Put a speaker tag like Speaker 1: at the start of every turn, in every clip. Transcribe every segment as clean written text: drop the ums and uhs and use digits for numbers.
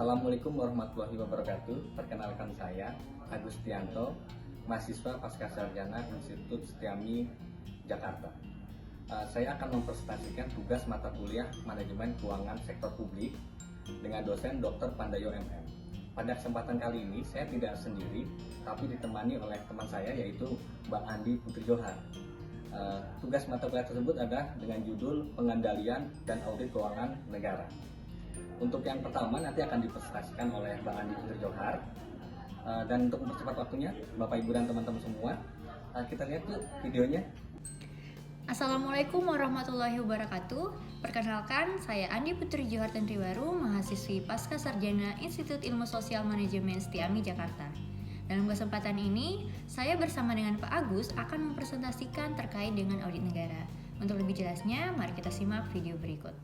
Speaker 1: Assalamualaikum warahmatullahi wabarakatuh. Perkenalkan saya Agustianto, mahasiswa Pascasarjana Institut Setiami Jakarta. Saya akan mempresentasikan tugas mata kuliah Manajemen Keuangan Sektor Publik dengan dosen Dr. Pandayo MM. Pada kesempatan kali ini saya tidak sendiri, tapi ditemani oleh teman saya yaitu Mbak Andi Putri Johar. Tugas mata kuliah tersebut adalah dengan judul Pengendalian dan Audit Keuangan Negara. Untuk yang pertama nanti akan dipresentasikan oleh Mbak Andi Putri Johar. Dan untuk mempercepat waktunya, Bapak Ibu dan teman-teman semua, kita lihat yuk videonya.
Speaker 2: Assalamualaikum warahmatullahi wabarakatuh. Perkenalkan, saya Andi Putri Johar Tentriwaru, mahasiswi Pascasarjana Institut Ilmu Sosial Manajemen Setiami Jakarta. Dalam kesempatan ini, saya bersama dengan Pak Agus akan mempresentasikan terkait dengan audit negara. Untuk lebih jelasnya, mari kita simak video berikut.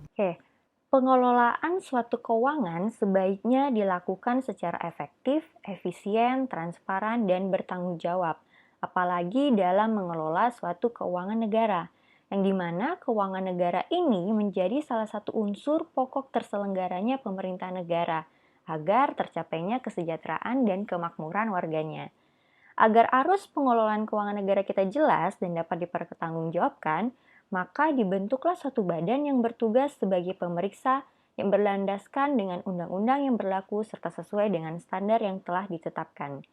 Speaker 3: Pengelolaan suatu keuangan sebaiknya dilakukan secara efektif, efisien, transparan, dan bertanggung jawab, apalagi dalam mengelola suatu keuangan negara, yang dimana keuangan negara ini menjadi salah satu unsur pokok terselenggaranya pemerintah negara, agar tercapainya kesejahteraan dan kemakmuran warganya. Agar arus pengelolaan keuangan negara kita jelas dan dapat dipertanggungjawabkan, maka dibentuklah suatu badan yang bertugas sebagai pemeriksa yang berlandaskan dengan undang-undang yang berlaku serta sesuai dengan standar yang telah ditetapkan.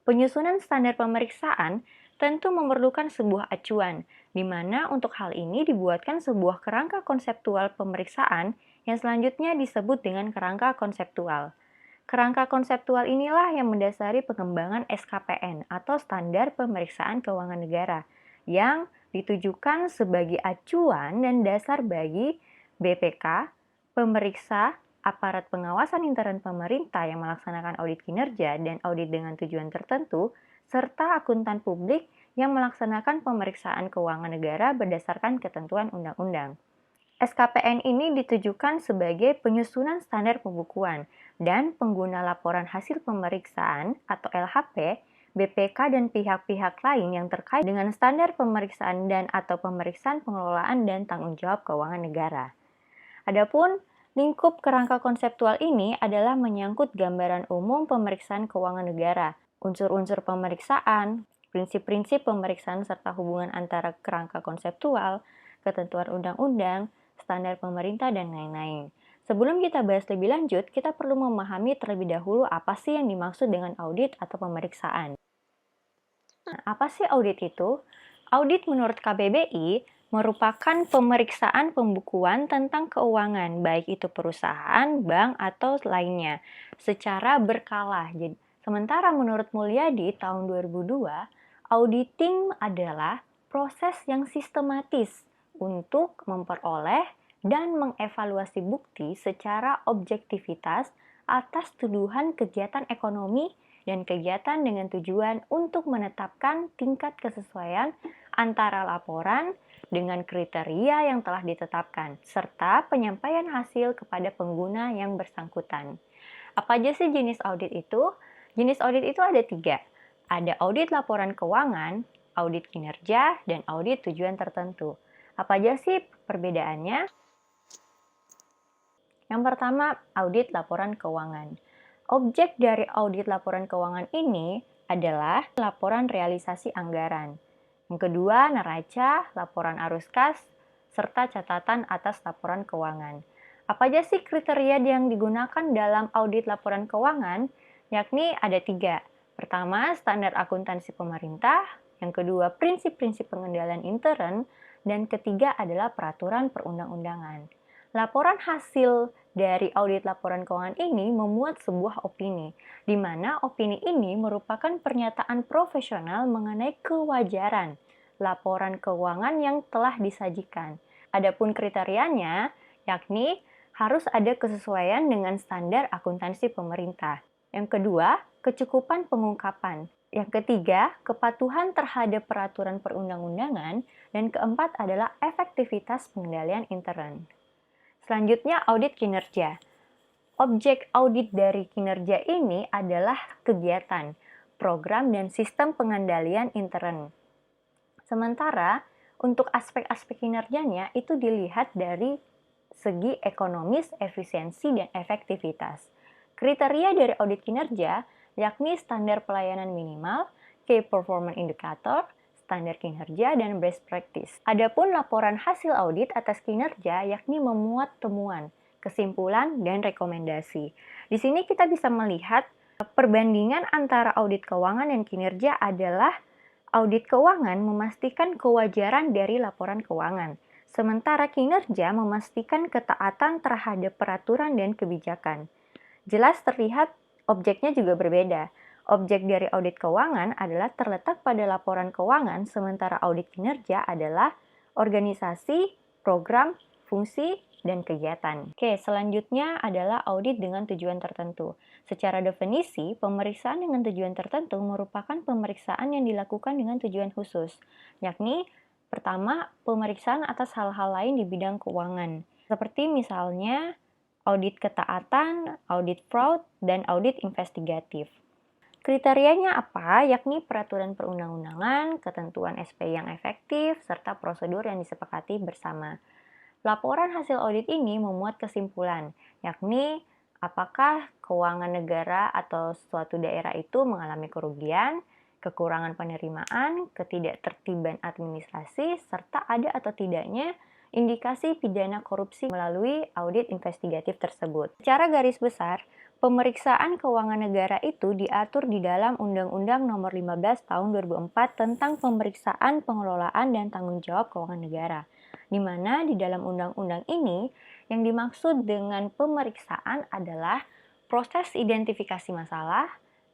Speaker 3: Penyusunan standar pemeriksaan tentu memerlukan sebuah acuan, di mana untuk hal ini dibuatkan sebuah kerangka konseptual pemeriksaan yang selanjutnya disebut dengan kerangka konseptual. Kerangka konseptual inilah yang mendasari pengembangan SKPN atau Standar Pemeriksaan Keuangan Negara, yang ditujukan sebagai acuan dan dasar bagi BPK, pemeriksa, aparat pengawasan intern pemerintah yang melaksanakan audit kinerja dan audit dengan tujuan tertentu, serta akuntan publik yang melaksanakan pemeriksaan keuangan negara berdasarkan ketentuan undang-undang. SKPN ini ditujukan sebagai penyusunan standar pembukuan dan pengguna laporan hasil pemeriksaan atau LHP, BPK dan pihak-pihak lain yang terkait dengan standar pemeriksaan dan atau pemeriksaan pengelolaan dan tanggung jawab keuangan negara. Adapun lingkup kerangka konseptual ini adalah menyangkut gambaran umum pemeriksaan keuangan negara, unsur-unsur pemeriksaan, prinsip-prinsip pemeriksaan serta hubungan antara kerangka konseptual, ketentuan undang-undang, standar pemerintah, dan lain-lain. Sebelum kita bahas lebih lanjut, kita perlu memahami terlebih dahulu apa sih yang dimaksud dengan audit atau pemeriksaan. Nah, apa sih audit itu? Audit menurut KBBI merupakan pemeriksaan pembukuan tentang keuangan, baik itu perusahaan, bank, atau lainnya, secara berkala. Jadi, sementara menurut Mulyadi tahun 2002, auditing adalah proses yang sistematis untuk memperoleh dan mengevaluasi bukti secara objektivitas atas tuduhan kegiatan ekonomi dan kegiatan dengan tujuan untuk menetapkan tingkat kesesuaian antara laporan dengan kriteria yang telah ditetapkan, serta penyampaian hasil kepada pengguna yang bersangkutan. Apa aja sih jenis audit itu? Jenis audit itu ada 3. Ada audit laporan keuangan, audit kinerja, dan audit tujuan tertentu. Apa aja sih perbedaannya? Yang pertama, audit laporan keuangan. Objek dari audit laporan keuangan ini adalah laporan realisasi anggaran. Yang kedua, neraca, laporan arus kas, serta catatan atas laporan keuangan. Apa aja sih kriteria yang digunakan dalam audit laporan keuangan? Yakni ada 3. Pertama, standar akuntansi pemerintah. Yang kedua, prinsip-prinsip pengendalian intern. Dan ketiga adalah peraturan perundang-undangan. Laporan hasil dari audit laporan keuangan ini memuat sebuah opini, di mana opini ini merupakan pernyataan profesional mengenai kewajaran laporan keuangan yang telah disajikan. Adapun kriterianya, yakni harus ada kesesuaian dengan standar akuntansi pemerintah. Yang kedua, kecukupan pengungkapan. Yang ketiga, kepatuhan terhadap peraturan perundang-undangan. Dan keempat adalah efektivitas pengendalian intern. Selanjutnya, audit kinerja. Objek audit dari kinerja ini adalah kegiatan, program, dan sistem pengendalian intern. Sementara, untuk aspek-aspek kinerjanya itu dilihat dari segi ekonomis, efisiensi, dan efektivitas. Kriteria dari audit kinerja yakni standar pelayanan minimal, Key Performance Indicator, standar kinerja, dan best practice. Adapun laporan hasil audit atas kinerja yakni memuat temuan, kesimpulan, dan rekomendasi. Di sini kita bisa melihat perbandingan antara audit keuangan dan kinerja adalah audit keuangan memastikan kewajaran dari laporan keuangan, sementara kinerja memastikan ketaatan terhadap peraturan dan kebijakan. Jelas terlihat objeknya juga berbeda. Objek dari audit keuangan adalah terletak pada laporan keuangan, sementara audit kinerja adalah organisasi, program, fungsi, dan kegiatan. Oke, selanjutnya adalah audit dengan tujuan tertentu. Secara definisi, pemeriksaan dengan tujuan tertentu merupakan pemeriksaan yang dilakukan dengan tujuan khusus, yakni pertama, pemeriksaan atas hal-hal lain di bidang keuangan, seperti misalnya audit ketaatan, audit fraud, dan audit investigatif. Kriterianya apa? Yakni peraturan perundang-undangan, ketentuan SP yang efektif, serta prosedur yang disepakati bersama. Laporan hasil audit ini memuat kesimpulan, yakni apakah keuangan negara atau suatu daerah itu mengalami kerugian, kekurangan penerimaan, ketidaktertiban administrasi, serta ada atau tidaknya indikasi pidana korupsi melalui audit investigatif tersebut. Secara garis besar, pemeriksaan keuangan negara itu diatur di dalam Undang-Undang Nomor 15 Tahun 2004 tentang pemeriksaan, pengelolaan, dan tanggung jawab keuangan negara, di mana di dalam undang-undang ini yang dimaksud dengan pemeriksaan adalah proses identifikasi masalah,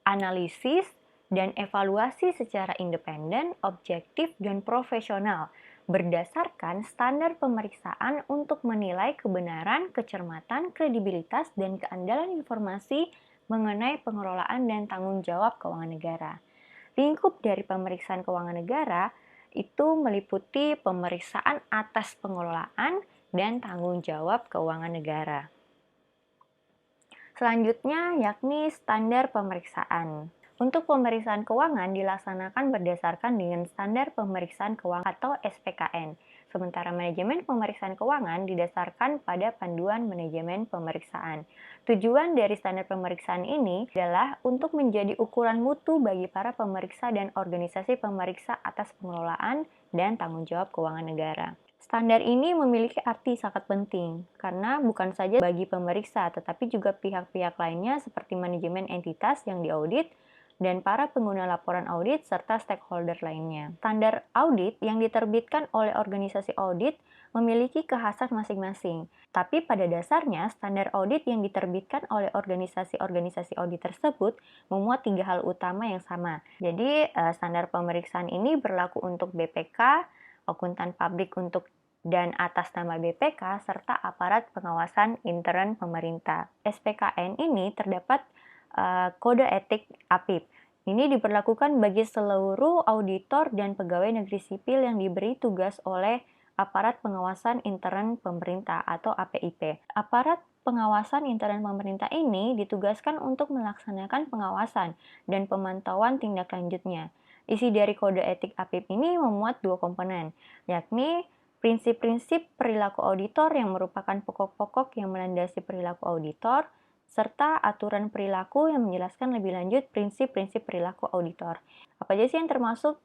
Speaker 3: analisis, dan evaluasi secara independen, objektif, dan profesional berdasarkan standar pemeriksaan untuk menilai kebenaran, kecermatan, kredibilitas, dan keandalan informasi mengenai pengelolaan dan tanggung jawab keuangan negara. Lingkup dari pemeriksaan keuangan negara itu meliputi pemeriksaan atas pengelolaan dan tanggung jawab keuangan negara. Selanjutnya yakni standar pemeriksaan. Untuk pemeriksaan keuangan dilaksanakan berdasarkan dengan standar pemeriksaan keuangan atau SPKN. Sementara manajemen pemeriksaan keuangan didasarkan pada panduan manajemen pemeriksaan. Tujuan dari standar pemeriksaan ini adalah untuk menjadi ukuran mutu bagi para pemeriksa dan organisasi pemeriksa atas pengelolaan dan tanggung jawab keuangan negara. Standar ini memiliki arti sangat penting karena bukan saja bagi pemeriksa tetapi juga pihak-pihak lainnya seperti manajemen entitas yang diaudit dan para pengguna laporan audit serta stakeholder lainnya. Standar audit yang diterbitkan oleh organisasi audit memiliki kekhasan masing-masing. Tapi pada dasarnya, standar audit yang diterbitkan oleh organisasi-organisasi audit tersebut memuat 3 hal utama yang sama. Jadi, standar pemeriksaan ini berlaku untuk BPK, akuntan publik untuk dan atas nama BPK, serta aparat pengawasan intern pemerintah. SPKN ini terdapat kode etik APIP. Ini diberlakukan bagi seluruh auditor dan pegawai negeri sipil yang diberi tugas oleh aparat pengawasan intern pemerintah atau APIP. Aparat pengawasan intern pemerintah ini ditugaskan untuk melaksanakan pengawasan dan pemantauan tindak lanjutnya. Isi dari kode etik APIP ini memuat 2 komponen, yakni prinsip-prinsip perilaku auditor yang merupakan pokok-pokok yang melandasi perilaku auditor, serta aturan perilaku yang menjelaskan lebih lanjut prinsip-prinsip perilaku auditor. Apa aja sih yang termasuk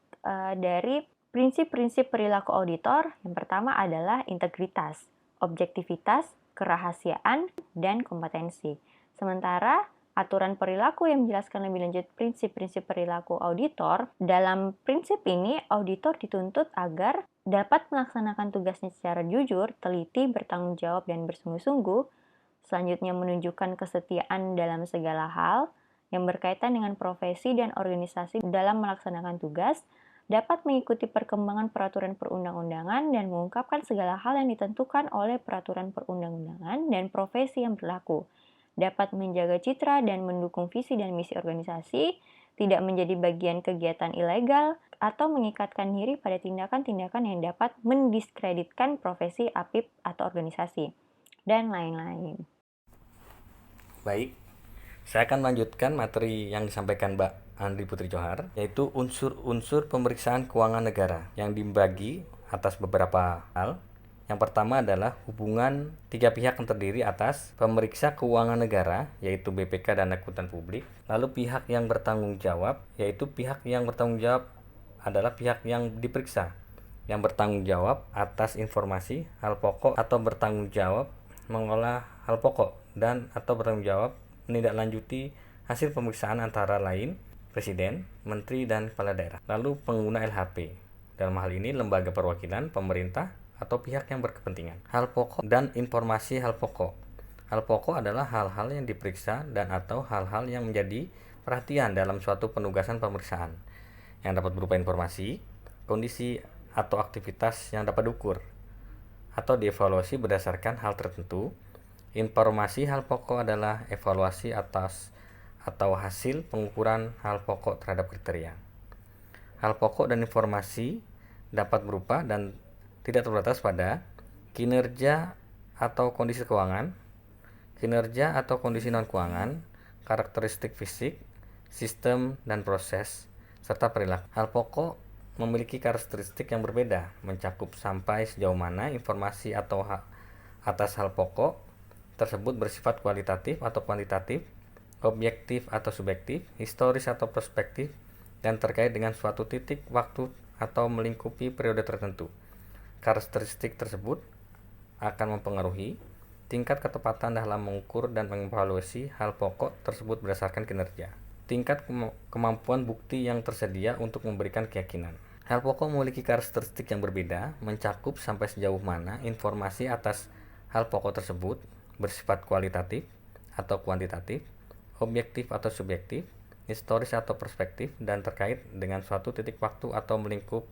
Speaker 3: dari prinsip-prinsip perilaku auditor? Yang pertama adalah integritas, objektivitas, kerahasiaan, dan kompetensi. Sementara aturan perilaku yang menjelaskan lebih lanjut prinsip-prinsip perilaku auditor, dalam prinsip ini auditor dituntut agar dapat melaksanakan tugasnya secara jujur, teliti, bertanggung jawab, dan bersungguh-sungguh. Selanjutnya menunjukkan kesetiaan dalam segala hal yang berkaitan dengan profesi dan organisasi dalam melaksanakan tugas, dapat mengikuti perkembangan peraturan perundang-undangan dan mengungkapkan segala hal yang ditentukan oleh peraturan perundang-undangan dan profesi yang berlaku, dapat menjaga citra dan mendukung visi dan misi organisasi, tidak menjadi bagian kegiatan ilegal, atau mengikatkan diri pada tindakan-tindakan yang dapat mendiskreditkan profesi APIP atau organisasi, dan lain-lain.
Speaker 1: Baik, saya akan melanjutkan materi yang disampaikan Mbak Andri Putri Johar, yaitu unsur-unsur pemeriksaan keuangan negara yang dibagi atas beberapa hal. Yang pertama adalah hubungan tiga pihak yang terdiri atas pemeriksa keuangan negara, yaitu BPK dan akuntan publik. Lalu pihak yang bertanggung jawab, yaitu pihak yang bertanggung jawab adalah pihak yang diperiksa, yang bertanggung jawab atas informasi, hal pokok atau bertanggung jawab mengolah hal pokok dan atau bertanggung jawab menindaklanjuti hasil pemeriksaan antara lain Presiden, Menteri, dan Kepala Daerah. Lalu pengguna LHP, dalam hal ini lembaga perwakilan pemerintah atau pihak yang berkepentingan. Hal pokok dan informasi hal pokok. Hal pokok adalah hal-hal yang diperiksa dan atau hal-hal yang menjadi perhatian dalam suatu penugasan pemeriksaan, yang dapat berupa informasi, kondisi, atau aktivitas yang dapat diukur atau dievaluasi berdasarkan hal tertentu. Informasi hal pokok adalah evaluasi atas atau hasil pengukuran hal pokok terhadap kriteria. Hal pokok dan informasi dapat berupa dan tidak terbatas pada kinerja atau kondisi keuangan, kinerja atau kondisi non-keuangan, karakteristik fisik, sistem dan proses, serta perilaku. Hal pokok memiliki karakteristik yang berbeda, mencakup sampai sejauh mana informasi atau atas hal pokok tersebut bersifat kualitatif atau kuantitatif, objektif atau subjektif, historis atau prospektif, dan terkait dengan suatu titik waktu atau melingkupi periode tertentu. Karakteristik tersebut akan mempengaruhi tingkat ketepatan dalam mengukur dan mengevaluasi hal pokok tersebut berdasarkan kinerja. Tingkat kemampuan bukti yang tersedia untuk memberikan keyakinan. Hal pokok memiliki karakteristik yang berbeda, mencakup sampai sejauh mana informasi atas hal pokok tersebut bersifat kualitatif atau kuantitatif, objektif atau subjektif, historis atau perspektif, dan terkait dengan suatu titik waktu atau melingkup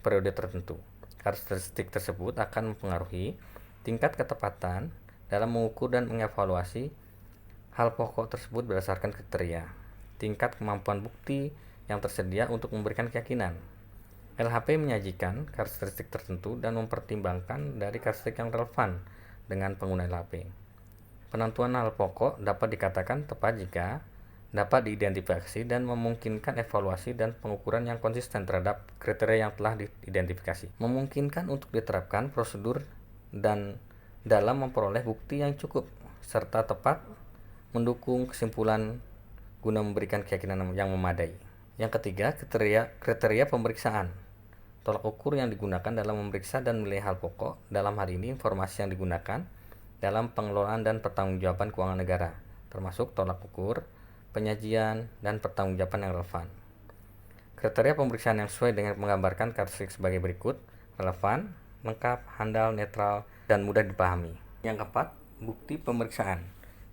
Speaker 1: periode tertentu. Karakteristik tersebut akan mempengaruhi tingkat ketepatan dalam mengukur dan mengevaluasi hal pokok tersebut berdasarkan kriteria, tingkat kemampuan bukti yang tersedia untuk memberikan keyakinan. LHP menyajikan karakteristik tertentu dan mempertimbangkan dari karakteristik yang relevan dengan pengguna LHP. Penentuan hal pokok dapat dikatakan tepat jika dapat diidentifikasi dan memungkinkan evaluasi dan pengukuran yang konsisten terhadap kriteria yang telah diidentifikasi. Memungkinkan untuk diterapkan prosedur dan dalam memperoleh bukti yang cukup serta tepat mendukung kesimpulan guna memberikan keyakinan yang memadai. Yang ketiga, kriteria pemeriksaan. Tolak ukur yang digunakan dalam memeriksa dan menilai hal pokok, dalam hal ini informasi yang digunakan dalam pengelolaan dan pertanggungjawaban keuangan negara, termasuk tolak ukur, penyajian, dan pertanggungjawaban yang relevan. Kriteria pemeriksaan yang sesuai dengan menggambarkan karakteristik sebagai berikut: relevan, lengkap, handal, netral, dan mudah dipahami. Yang keempat, bukti pemeriksaan.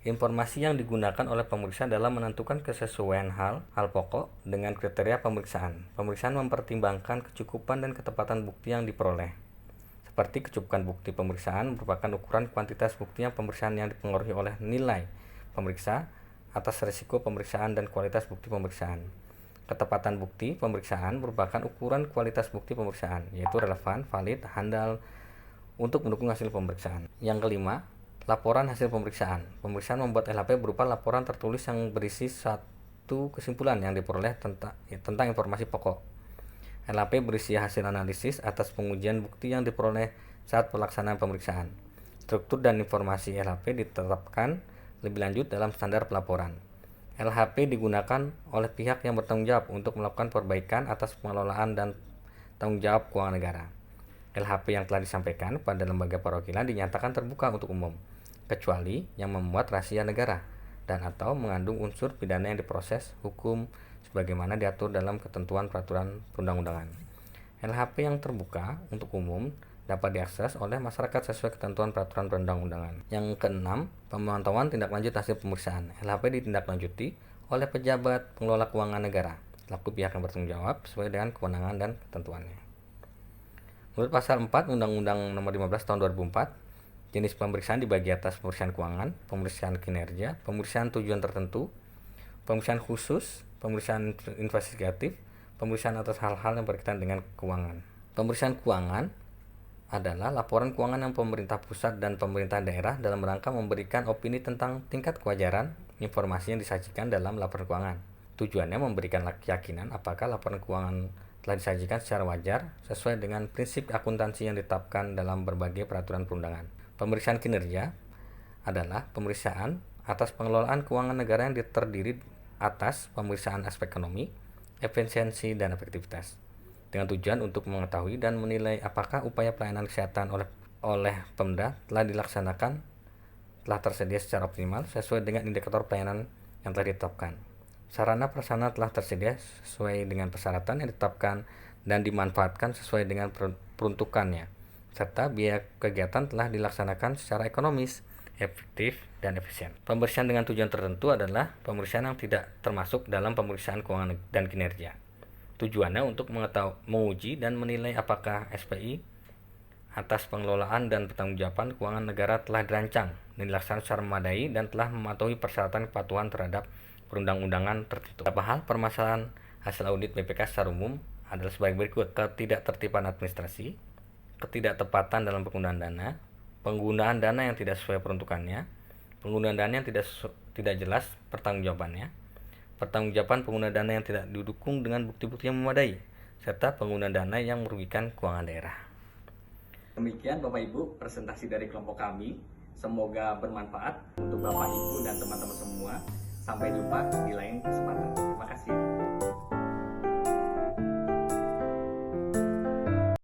Speaker 1: Informasi yang digunakan oleh pemeriksa dalam menentukan kesesuaian hal pokok dengan kriteria pemeriksaan. Pemeriksaan mempertimbangkan kecukupan dan ketepatan bukti yang diperoleh. Seperti kecukupan bukti pemeriksaan merupakan ukuran kuantitas bukti yang pemeriksaan yang dipengaruhi oleh nilai pemeriksa atas risiko pemeriksaan dan kualitas bukti pemeriksaan. Ketepatan bukti pemeriksaan merupakan ukuran kualitas bukti pemeriksaan, yaitu relevan, valid, handal untuk mendukung hasil pemeriksaan. Yang kelima, laporan hasil pemeriksaan. Pemeriksaan membuat LHP berupa laporan tertulis yang berisi satu kesimpulan yang diperoleh tentang informasi pokok. LHP berisi hasil analisis atas pengujian bukti yang diperoleh saat pelaksanaan pemeriksaan. Struktur dan informasi LHP ditetapkan lebih lanjut dalam standar pelaporan. LHP digunakan oleh pihak yang bertanggung jawab untuk melakukan perbaikan atas pengelolaan dan tanggung jawab keuangan negara. LHP yang telah disampaikan pada lembaga perwakilan dinyatakan terbuka untuk umum, kecuali yang memuat rahasia negara dan atau mengandung unsur pidana yang diproses hukum sebagaimana diatur dalam ketentuan peraturan perundang-undangan. LHP yang terbuka untuk umum dapat diakses oleh masyarakat sesuai ketentuan peraturan perundang-undangan. Yang keenam, pemantauan tindak lanjut hasil pemeriksaan. LHP ditindaklanjuti oleh pejabat pengelola keuangan negara, selaku pihak yang bertanggung jawab sesuai dengan kewenangan dan ketentuannya. Menurut pasal 4 Undang-Undang Nomor 15 Tahun 2004, jenis pemeriksaan dibagi atas pemeriksaan keuangan, pemeriksaan kinerja, pemeriksaan tujuan tertentu, pemeriksaan khusus, pemeriksaan investigatif, pemeriksaan atas hal-hal yang berkaitan dengan keuangan. Pemeriksaan keuangan adalah laporan keuangan yang pemerintah pusat dan pemerintah daerah dalam rangka memberikan opini tentang tingkat kewajaran informasi yang disajikan dalam laporan keuangan. Tujuannya memberikan keyakinan apakah laporan keuangan telah disajikan secara wajar sesuai dengan prinsip akuntansi yang ditetapkan dalam berbagai peraturan perundangan. Pemeriksaan kinerja adalah pemeriksaan atas pengelolaan keuangan negara yang terdiri atas pemeriksaan aspek ekonomi, efisiensi, dan efektivitas, dengan tujuan untuk mengetahui dan menilai apakah upaya pelayanan kesehatan oleh Pemda telah dilaksanakan, telah tersedia secara optimal sesuai dengan indikator pelayanan yang telah ditetapkan. Sarana prasarana telah tersedia sesuai dengan persyaratan yang ditetapkan dan dimanfaatkan sesuai dengan peruntukannya, serta biaya kegiatan telah dilaksanakan secara ekonomis, efektif, dan efisien. Pemeriksaan dengan tujuan tertentu adalah pemeriksaan yang tidak termasuk dalam pemeriksaan keuangan dan kinerja. Tujuannya untuk menguji dan menilai apakah SPI atas pengelolaan dan pertanggungjawaban keuangan negara telah dirancang dan dilaksanakan secara memadai dan telah mematuhi persyaratan kepatuhan terhadap perundang-undangan tertentu. Beberapa hal permasalahan hasil audit BPK secara umum adalah sebagai berikut: ketidaktertiban administrasi, ketidaktepatan dalam penggunaan dana, penggunaan dana yang tidak sesuai peruntukannya, penggunaan dana yang tidak jelas pertanggungjawabannya, pertanggungjawaban pengguna dana yang tidak didukung dengan bukti-bukti yang memadai, serta penggunaan dana yang merugikan keuangan daerah. Demikian Bapak Ibu presentasi dari kelompok kami. Semoga bermanfaat untuk Bapak Ibu dan teman-teman semua. Sampai jumpa di lain kesempatan. Terima kasih.